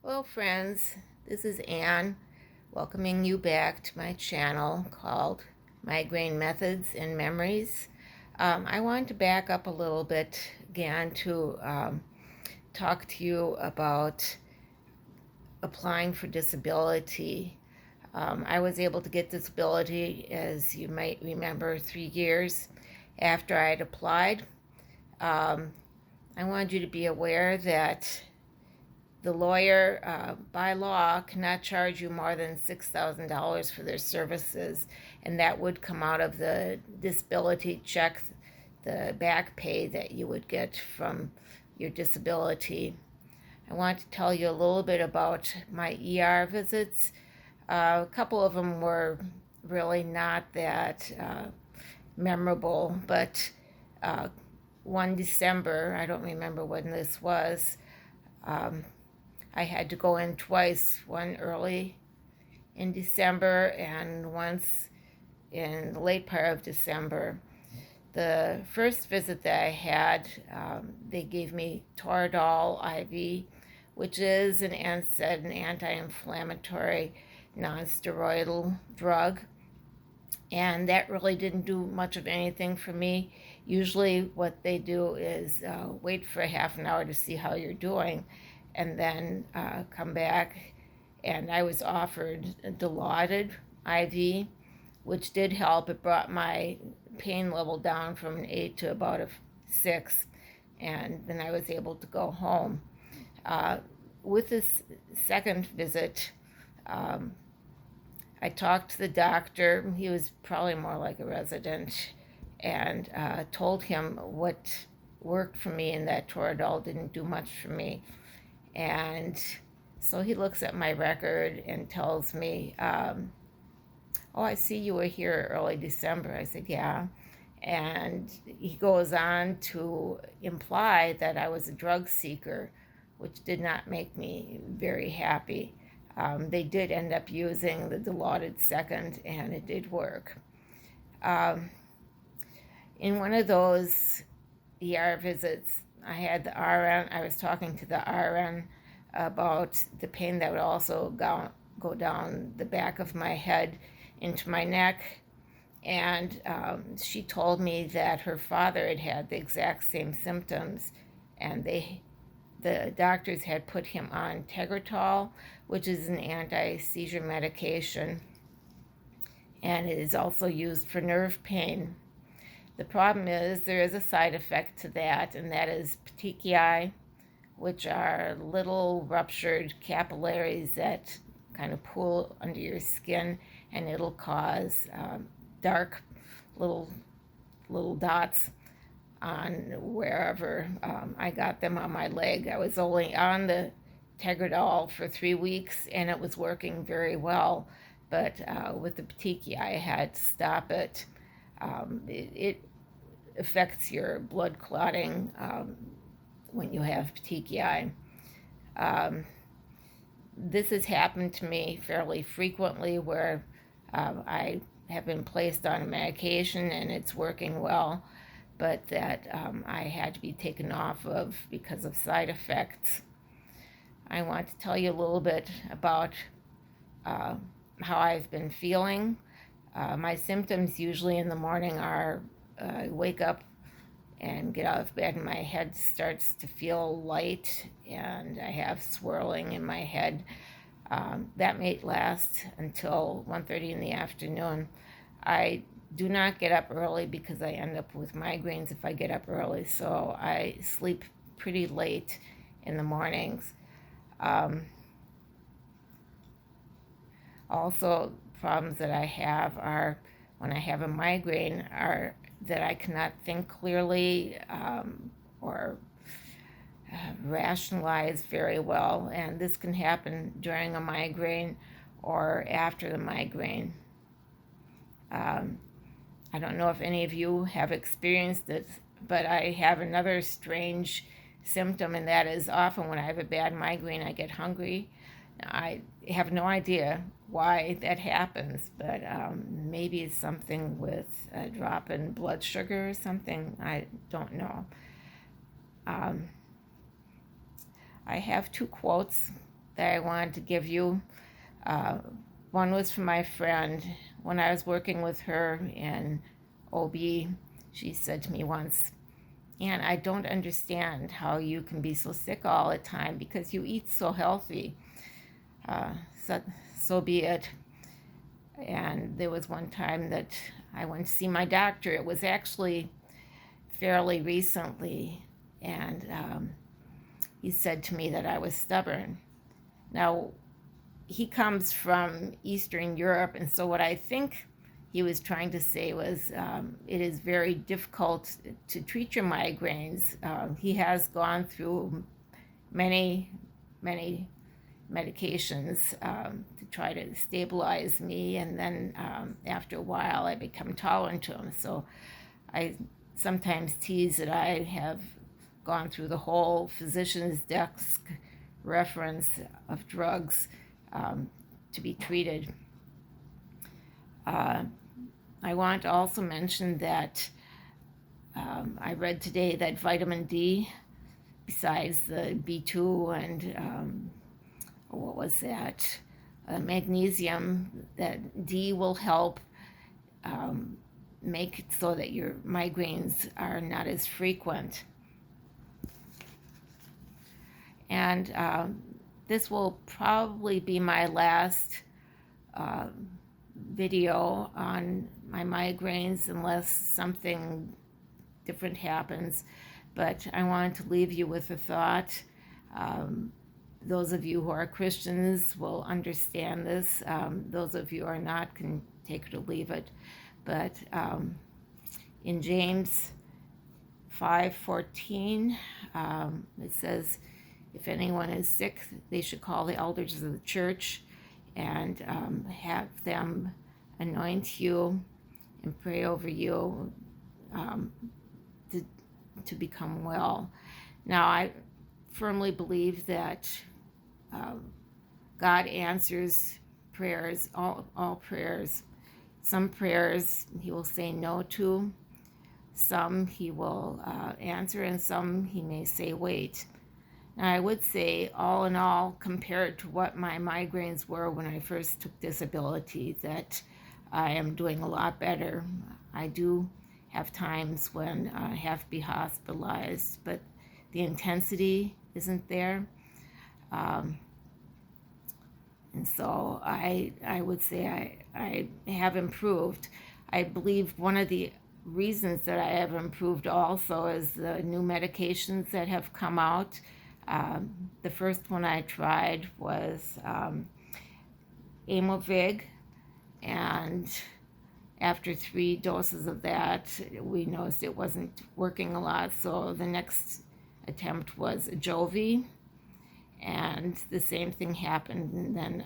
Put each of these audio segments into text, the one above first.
Hello friends, this is Anne welcoming you back to my channel called Migraine Methods and Memories. I wanted to back up a little bit again to talk to you about applying for disability. I was able to get disability, as you might remember, 3 years after I had applied. I wanted you to be aware that the lawyer, by law, cannot charge you more than $6,000 for their services, and that would come out of the disability check, the back pay that you would get from your disability. I want to tell you a little bit about my ER visits. A couple of them were really not that memorable, but one December, I don't remember when this was, I had to go in twice, one early in December and once in the late part of December. The first visit that I had, they gave me Toradol IV, which is an NSAID, an anti-inflammatory non-steroidal drug. And that really didn't do much of anything for me. Usually what they do is wait for a half an hour to see how you're doing and then come back. And I was offered a Dilaudid IV, which did help. It brought my pain level down from an 8 to about a 6, and then I was able to go home. With this second visit, I talked to the doctor. He was probably more like a resident, and told him what worked for me, and that Toradol didn't do much for me. And so he looks at my record and tells me, oh, I see you were here early December. I said, yeah. And he goes on to imply that I was a drug seeker, which did not make me very happy. They did end up using the Dilaudid second, and it did work. In one of those ER visits, I had the RN. I was talking to the RN about the pain that would also go down the back of my head into my neck. And she told me that her father had had the exact same symptoms, and the doctors had put him on Tegretol, which is an anti-seizure medication, and it is also used for nerve pain. The problem is there is a side effect to that, and that is petechiae, which are little ruptured capillaries that kind of pool under your skin, and it'll cause dark little dots on wherever. I got them on my leg. I was only on the Tegretol for 3 weeks, and it was working very well, but with the petechiae, I had to stop it. It affects your blood clotting when you have petechiae. This has happened to me fairly frequently, where I have been placed on a medication and it's working well, but that I had to be taken off of because of side effects. I want to tell you a little bit about how I've been feeling. My symptoms usually in the morning are I wake up and get out of bed and my head starts to feel light and I have swirling in my head. That may last until 1:30 in the afternoon. I do not get up early because I end up with migraines if I get up early, so I sleep pretty late in the mornings. Also, problems that I have are when I have a migraine are that I cannot think clearly or rationalize very well, and this can happen during a migraine or after the migraine. I don't know if any of you have experienced this, but I have another strange symptom, and that is often when I have a bad migraine, I get hungry. I have no idea why that happens, but maybe it's something with a drop in blood sugar or something. I don't know. I have 2 quotes that I wanted to give you. Uh, One was from my friend. When I was working with her in OB, she said to me once, "And I don't understand how you can be so sick all the time because you eat so healthy." Uh, so, so be it. And there was one time that I went to see my doctor. It was actually fairly recently, and he said to me that I was stubborn. Now, he comes from Eastern Europe, and so what I think he was trying to say was it is very difficult to treat your migraines. He has gone through many, many medications to try to stabilize me, and then after a while I become tolerant to them. So I sometimes tease that I have gone through the whole physician's desk reference of drugs to be treated. I want to also mention that I read today that vitamin D, besides the B2 and what was that, magnesium, that D will help make it so that your migraines are not as frequent. And this will probably be my last video on my migraines unless something different happens. But I wanted to leave you with a thought. Those of you who are Christians will understand this. Those of you who are not can take it or leave it. But in James 5:14, it says, if anyone is sick, they should call the elders of the church and have them anoint you and pray over you to become well. Now, I firmly believe that God answers prayers, all prayers. Some prayers he will say no to, some he will answer, and some he may say wait. And I would say, all in all, compared to what my migraines were when I first took disability, that I am doing a lot better. I do have times when I have to be hospitalized, but the intensity isn't there. And so I would say I have improved. I believe one of the reasons that I have improved also is the new medications that have come out. The first one I tried was Aimovig, and after 3 doses of that, we noticed it wasn't working a lot, so the next attempt was Ajovy, and the same thing happened. And then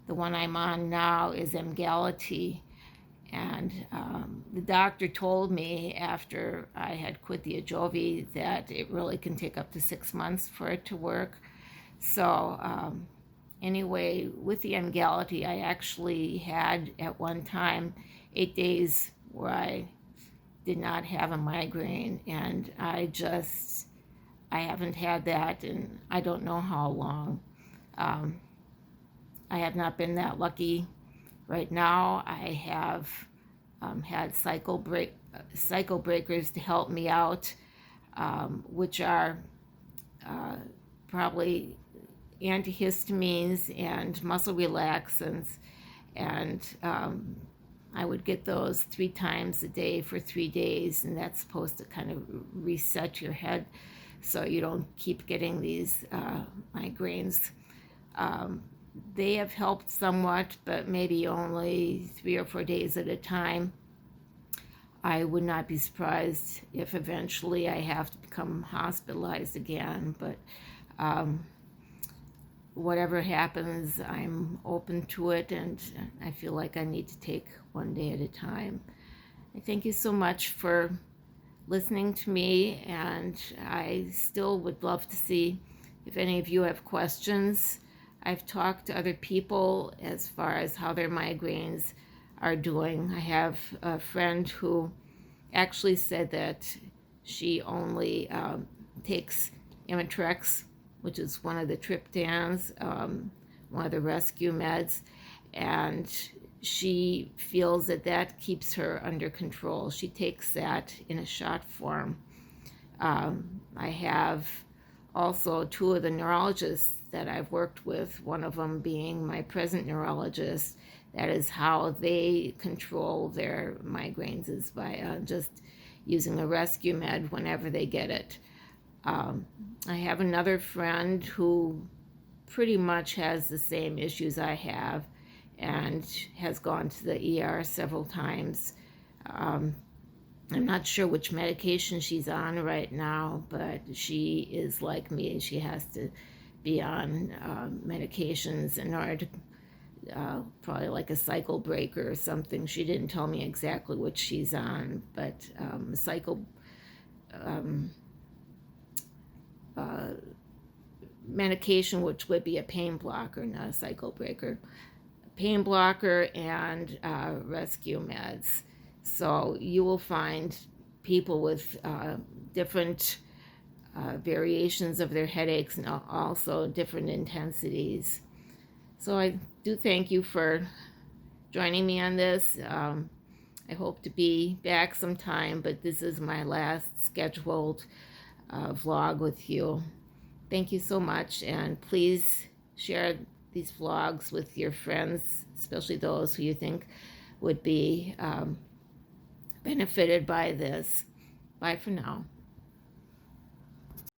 the one I'm on now is Emgality, and the doctor told me after I had quit the Ajovy that it really can take up to 6 months for it to work. So anyway, with the Emgality, I actually had at one time 8 days where I did not have a migraine, and I haven't had that in I don't know how long. I have not been that lucky. Right now, I have had cycle breakers to help me out, which are probably antihistamines and muscle relaxants, and I would get those 3 times a day for 3 days, and that's supposed to kind of reset your head so you don't keep getting these migraines. They have helped somewhat, but maybe only 3 or 4 days at a time. I would not be surprised if eventually I have to become hospitalized again, but whatever happens, I'm open to it, and I feel like I need to take one day at a time. I thank you so much for listening to me, and I still would love to see if any of you have questions. I've talked to other people as far as how their migraines are doing. I have a friend who actually said that she only takes Imitrex which is one of the triptans, one of the rescue meds, and she feels that that keeps her under control. She takes that in a shot form. I have also two of the neurologists that I've worked with, one of them being my present neurologist. That is how they control their migraines, is by just using a rescue med whenever they get it. I have another friend who pretty much has the same issues I have and has gone to the ER several times. I'm not sure which medication she's on right now, but she is like me. She has to be on medications in order to, probably like a cycle breaker or something. She didn't tell me exactly what she's on, but medication, which would be a pain blocker, not a cycle breaker, pain blocker and rescue meds. So you will find people with different variations of their headaches and also different intensities. So I do thank you for joining me on this. I hope to be back sometime, but this is my last scheduled vlog with you. Thank you so much, and please share these vlogs with your friends, especially those who you think would be benefited by this. Bye for now.